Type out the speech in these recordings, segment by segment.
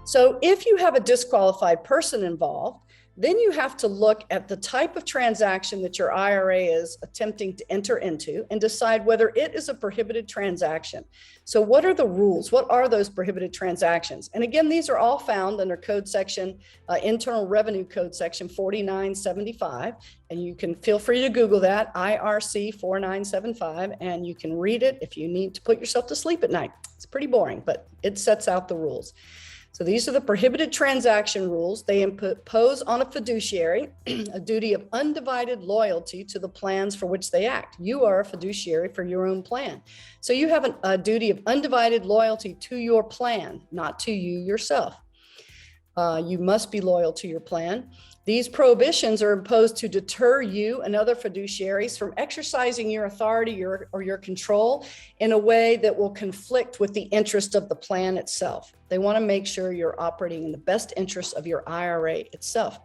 So if you have a disqualified person involved, then you have to look at the type of transaction that your IRA is attempting to enter into and decide whether it is a prohibited transaction. So what are the rules? What are those prohibited transactions? And again, these are all found under code section, Internal Revenue Code section 4975. And you can feel free to Google that, IRC 4975, and you can read it if you need to put yourself to sleep at night. It's pretty boring, but it sets out the rules. So these are the prohibited transaction rules. They impose on a fiduciary a duty of undivided loyalty to the plans for which they act. You are a fiduciary for your own plan. So you have a duty of undivided loyalty to your plan, not to you yourself. You must be loyal to your plan. These prohibitions are imposed to deter you and other fiduciaries from exercising your authority or your control in a way that will conflict with the interest of the plan itself. They want to make sure you're operating in the best interest of your IRA itself.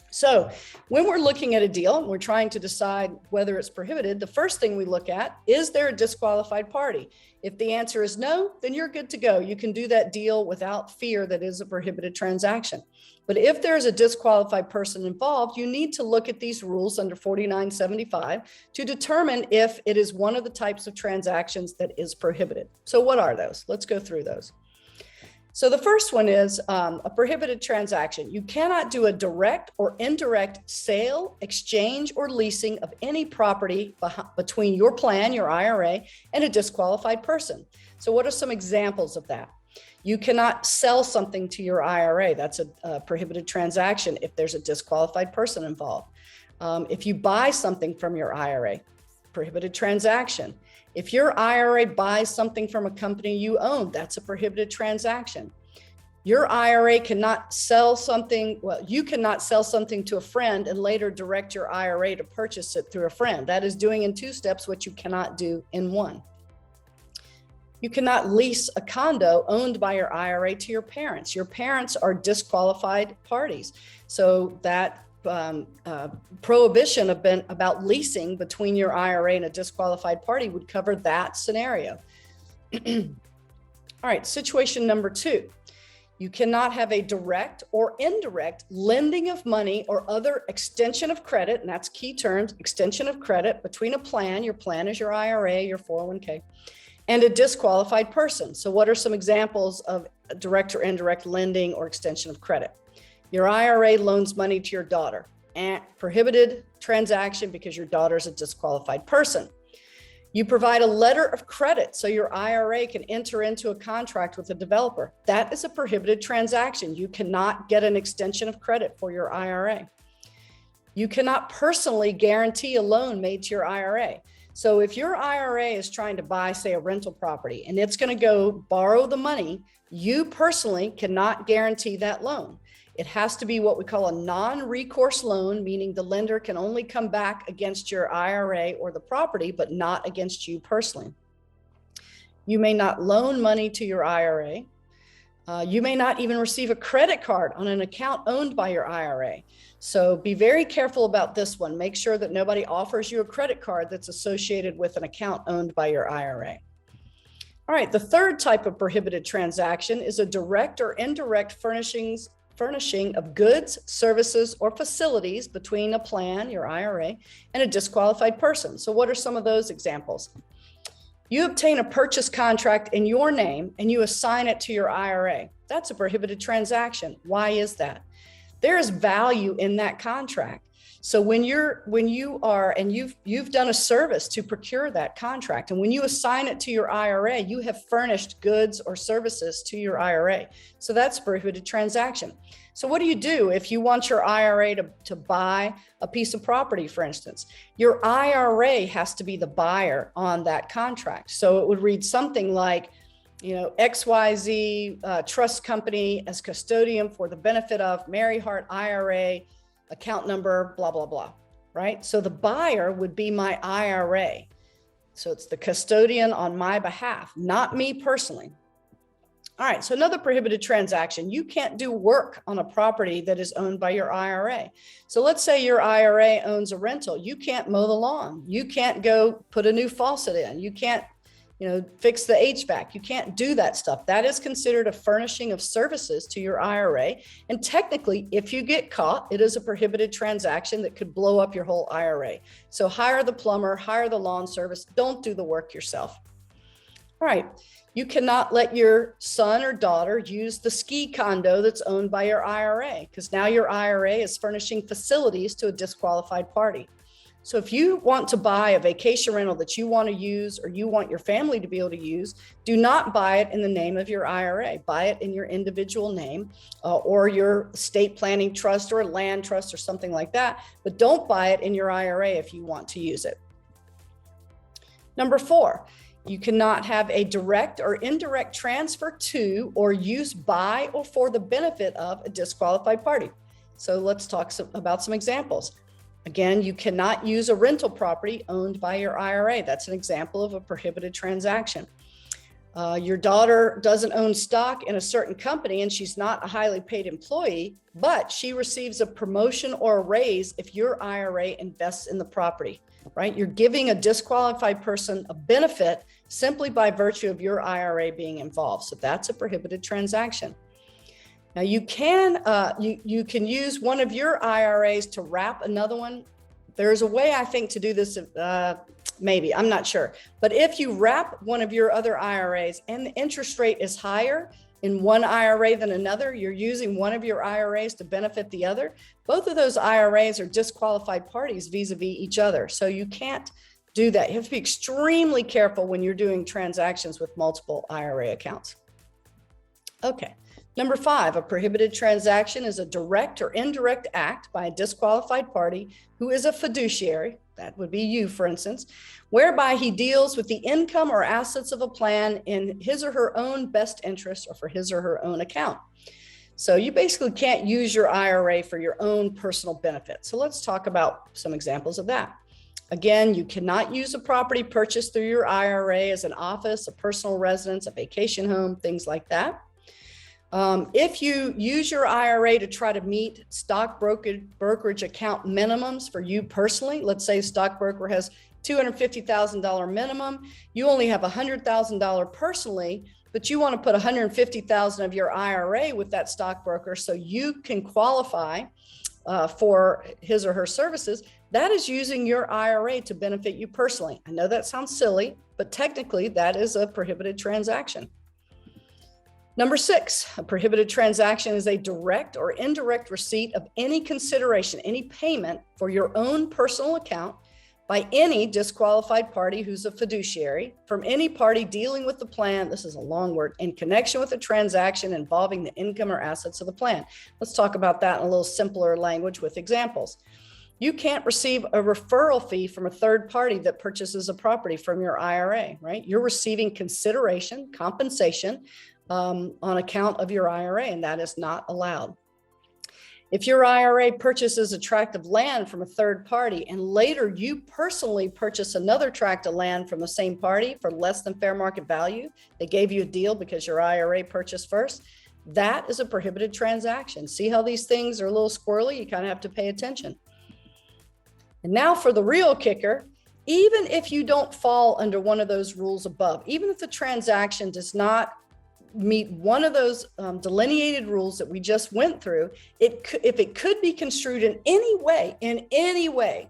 So when we're looking at a deal and we're trying to decide whether it's prohibited, the first thing we look at, is there a disqualified party? If the answer is no, then you're good to go. You can do that deal without fear that is a prohibited transaction. But if there's a disqualified person involved, you need to look at these rules under 4975 to determine if it is one of the types of transactions that is prohibited. So what are those? Let's go through those. So the first one is a prohibited transaction. You cannot do a direct or indirect sale, exchange, or leasing of any property between your plan, your IRA, and a disqualified person. So what are some examples of that? You cannot sell something to your IRA. That's a prohibited transaction if there's a disqualified person involved. If you buy something from your IRA, prohibited transaction. If your IRA buys something from a company you own, that's a prohibited transaction. Your IRA cannot sell something, well, you cannot sell something to a friend and later direct your IRA to purchase it through a friend. That is doing in two steps what you cannot do in one. You cannot lease a condo owned by your IRA to your parents. Your parents are disqualified parties. So that prohibition about leasing between your IRA and a disqualified party would cover that scenario. All right, situation number 2. You cannot have a direct or indirect lending of money or other extension of credit, and that's key terms, extension of credit between a plan, your plan is your IRA, your 401k, and a disqualified person. So what are some examples of direct or indirect lending or extension of credit? Your IRA loans money to your daughter, and prohibited transaction because your daughter is a disqualified person. You provide a letter of credit so your IRA can enter into a contract with a developer. That is a prohibited transaction. You cannot get an extension of credit for your IRA. You cannot personally guarantee a loan made to your IRA. So if your IRA is trying to buy, say, a rental property and it's going to go borrow the money, you personally cannot guarantee that loan. It has to be what we call a non-recourse loan, meaning the lender can only come back against your IRA or the property, but not against you personally. You may not loan money to your IRA. You may not even receive a credit card on an account owned by your IRA. So be very careful about this one. Make sure that nobody offers you a credit card that's associated with an account owned by your IRA. All right, the third type of prohibited transaction is a direct or indirect furnishing of goods, services, or facilities between a plan, your IRA, and a disqualified person. So what are some of those examples? You obtain a purchase contract in your name and you assign it to your IRA. That's a prohibited transaction. Why is that? There is value in that contract. So when you've done a service to procure that contract, and when you assign it to your IRA, you have furnished goods or services to your IRA. So that's a prohibited transaction. So what do you do if you want your IRA to buy a piece of property, for instance? Your IRA has to be the buyer on that contract. So it would read something like, XYZ Trust Company as custodian for the benefit of Mary Hart IRA, account number, blah, blah, blah, right? So the buyer would be my IRA. So it's the custodian on my behalf, not me personally. All right, so another prohibited transaction. You can't do work on a property that is owned by your IRA. So let's say your IRA owns a rental. You can't mow the lawn. You can't go put a new faucet in. You can't fix the HVAC. You can't do that stuff. That is considered a furnishing of services to your IRA. And technically, if you get caught, it is a prohibited transaction that could blow up your whole IRA. So hire the plumber, hire the lawn service. Don't do the work yourself. All right. You cannot let your son or daughter use the ski condo that's owned by your IRA, because now your IRA is furnishing facilities to a disqualified party. So if you want to buy a vacation rental that you want to use, or you want your family to be able to use, do not buy it in the name of your IRA. Buy it in your individual name, or your estate planning trust or a land trust or something like that. But don't buy it in your IRA if you want to use it. Number 4, you cannot have a direct or indirect transfer to or use by or for the benefit of a disqualified party. So let's talk about some examples. Again, you cannot use a rental property owned by your IRA. That's an example of a prohibited transaction. Your daughter doesn't own stock in a certain company and she's not a highly paid employee, but she receives a promotion or a raise if your IRA invests in the property, right? You're giving a disqualified person a benefit simply by virtue of your IRA being involved. So that's a prohibited transaction. Now you can use one of your IRAs to wrap another one. There's a way, I think, to do this, maybe, I'm not sure. But if you wrap one of your other IRAs and the interest rate is higher in one IRA than another, you're using one of your IRAs to benefit the other, both of those IRAs are disqualified parties vis-a-vis each other. So you can't do that. You have to be extremely careful when you're doing transactions with multiple IRA accounts. Okay. Number 5, a prohibited transaction is a direct or indirect act by a disqualified party who is a fiduciary, that would be you, for instance, whereby he deals with the income or assets of a plan in his or her own best interest or for his or her own account. So you basically can't use your IRA for your own personal benefit. So let's talk about some examples of that. Again, you cannot use a property purchased through your IRA as an office, a personal residence, a vacation home, things like that. If you use your IRA to try to meet stock brokerage account minimums for you personally, let's say a stockbroker has $250,000 minimum, you only have $100,000 personally, but you want to put $150,000 of your IRA with that stockbroker so you can qualify for his or her services. That is using your IRA to benefit you personally. I know that sounds silly, but technically that is a prohibited transaction. Number 6, a prohibited transaction is a direct or indirect receipt of any consideration, any payment for your own personal account by any disqualified party who's a fiduciary from any party dealing with the plan, this is a long word, in connection with a transaction involving the income or assets of the plan. Let's talk about that in a little simpler language with examples. You can't receive a referral fee from a third party that purchases a property from your IRA, right? You're receiving consideration, compensation, on account of your IRA, and that is not allowed. If your IRA purchases a tract of land from a third party and later you personally purchase another tract of land from the same party for less than fair market value, they gave you a deal because your IRA purchased first, that is a prohibited transaction. See how these things are a little squirrely? You kind of have to pay attention. And now for the real kicker, even if you don't fall under one of those rules above, even if the transaction does not meet one of those delineated rules that we just went through, if it could be construed in any way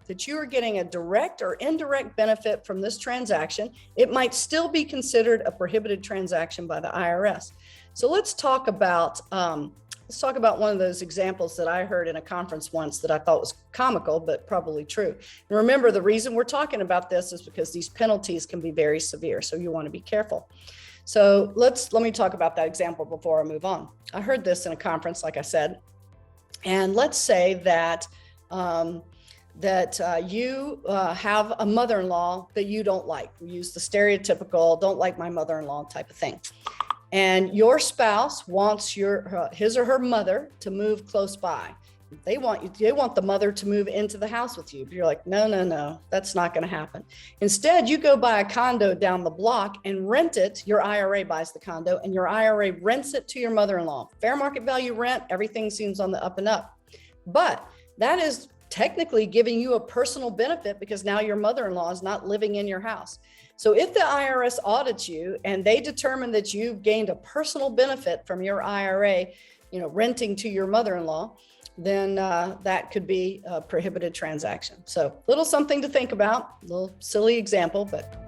that you are getting a direct or indirect benefit from this transaction, it might still be considered a prohibited transaction by the IRS. So let's talk about one of those examples that I heard in a conference once that I thought was comical, but probably true. And remember, the reason we're talking about this is because these penalties can be very severe, so you want to be careful. So let me talk about that example before I move on. I heard this in a conference, like I said, and let's say that you have a mother-in-law that you don't like. We use the stereotypical "don't like my mother-in-law" type of thing, and your spouse wants his or her mother to move close by. They want the mother to move into the house with you. But you're like, no, that's not going to happen. Instead, you go buy a condo down the block and rent it. Your IRA buys the condo and your IRA rents it to your mother-in-law. Fair market value rent, everything seems on the up and up. But that is technically giving you a personal benefit because now your mother-in-law is not living in your house. So if the IRS audits you and they determine that you've gained a personal benefit from your IRA, renting to your mother-in-law, then that could be a prohibited transaction. So little something to think about, a little silly example, but